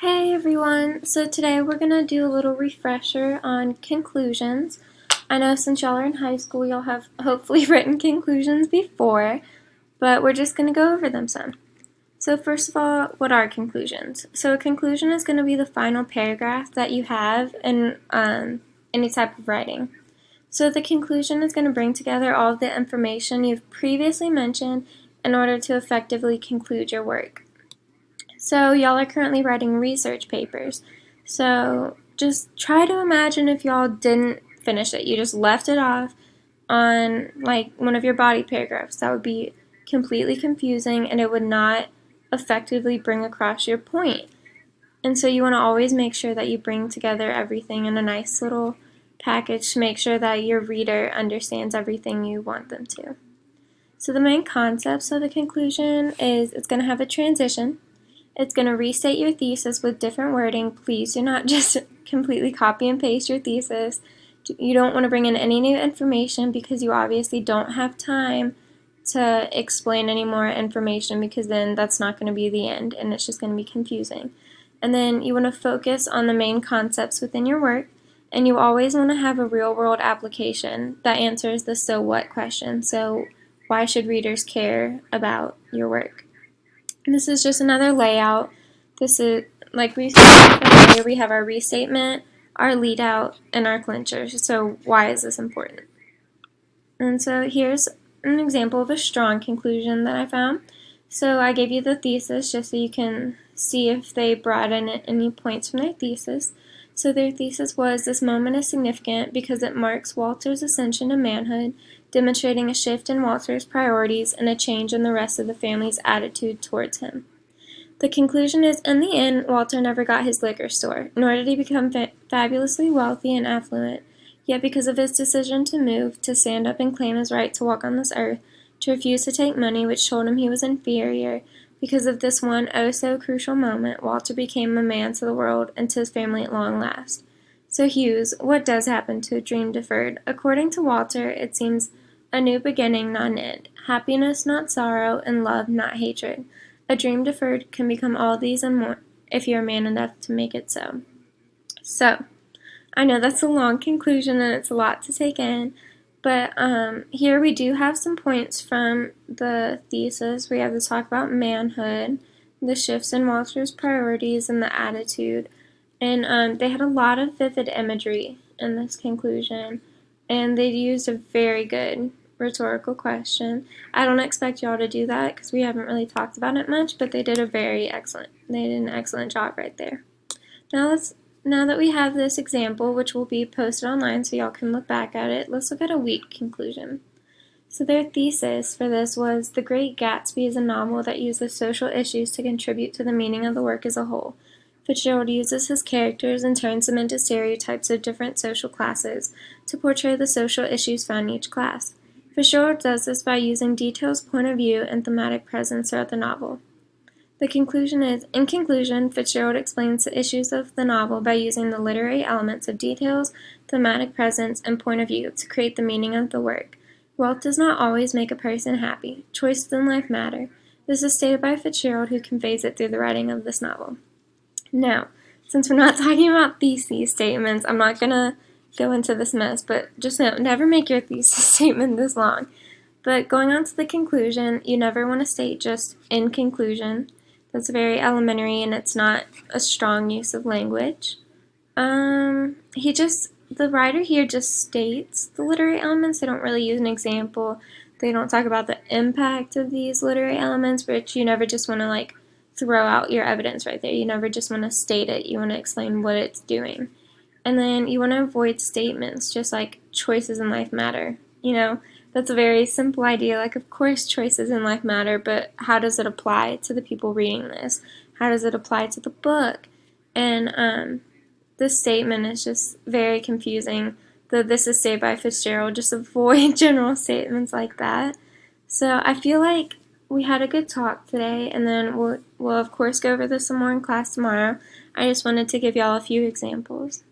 Hey everyone! So today we're going to do a little refresher on conclusions. I know since y'all are in high school, y'all have hopefully written conclusions before, but we're just going to go over them some. So first of all, what are conclusions? So a conclusion is going to be the final paragraph that you have in any type of writing. So the conclusion is going to bring together all of the information you've previously mentioned in order to effectively conclude your work. So y'all are currently writing research papers. So just try to imagine if y'all didn't finish it. You just left it off on like one of your body paragraphs. That would be completely confusing and it would not effectively bring across your point. And so you want to always make sure that you bring together everything in a nice little package to make sure that your reader understands everything you want them to. So the main concepts of the conclusion is it's going to have a transition. It's going to restate your thesis with different wording. Please do not just completely copy and paste your thesis. You don't want to bring in any new information because you obviously don't have time to explain any more information because then that's not going to be the end and it's just going to be confusing. And then you want to focus on the main concepts within your work, and you always want to have a real-world application that answers the so what question. So why should readers care about your work? And this is just another layout. This is, like we said earlier, we have our restatement, our lead out, and our clincher. So why is this important? And so here's an example of a strong conclusion that I found. So I gave you the thesis just so you can see if they brought in any points from their thesis. So their thesis was, this moment is significant because it marks Walter's ascension to manhood, demonstrating a shift in Walter's priorities and a change in the rest of the family's attitude towards him. The conclusion is, in the end, Walter never got his liquor store, nor did he become fabulously wealthy and affluent. Yet because of his decision to move, to stand up and claim his right to walk on this earth, to refuse to take money which told him he was inferior, because of this one oh-so-crucial moment, Walter became a man to the world and to his family at long last. So Hughes, what does happen to a dream deferred? According to Walter, it seems a new beginning, not an end. Happiness, not sorrow, and love, not hatred. A dream deferred can become all these and more if you're man enough to make it so. So, I know that's a long conclusion and it's a lot to take in, but here we do have some points from the thesis. We have to talk about manhood, the shifts in Walter's priorities, and the attitude. And they had a lot of vivid imagery in this conclusion, and they used a very good rhetorical question. I don't expect y'all to do that because we haven't really talked about it much, but they did an excellent job right there. Now that we have this example, which will be posted online so y'all can look back at it, let's look at a weak conclusion. So their thesis for this was, The Great Gatsby is a novel that uses social issues to contribute to the meaning of the work as a whole. Fitzgerald uses his characters and turns them into stereotypes of different social classes to portray the social issues found in each class. Fitzgerald does this by using details, point of view, and thematic presence throughout the novel. The conclusion is, in conclusion, Fitzgerald explains the issues of the novel by using the literary elements of details, thematic presence, and point of view to create the meaning of the work. Wealth does not always make a person happy. Choices in life matter. This is stated by Fitzgerald, who conveys it through the writing of this novel. Now, since we're not talking about thesis statements, I'm not going to go into this mess, but just know, never make your thesis statement this long. But going on to the conclusion, you never want to state just in conclusion. That's very elementary and it's not a strong use of language. The writer here just states the literary elements. They don't really use an example. They don't talk about the impact of these literary elements, which you never just want to like throw out your evidence right there. You never just want to state it. You want to explain what it's doing. And then you want to avoid statements just like choices in life matter. That's a very simple idea. Like, of course choices in life matter, but how does it apply to the people reading this? How does it apply to the book? And this statement is just very confusing. Though this is stated by Fitzgerald, just avoid general statements like that. So I feel like we had a good talk today, and then we'll of course go over this some more in class tomorrow. I just wanted to give y'all a few examples.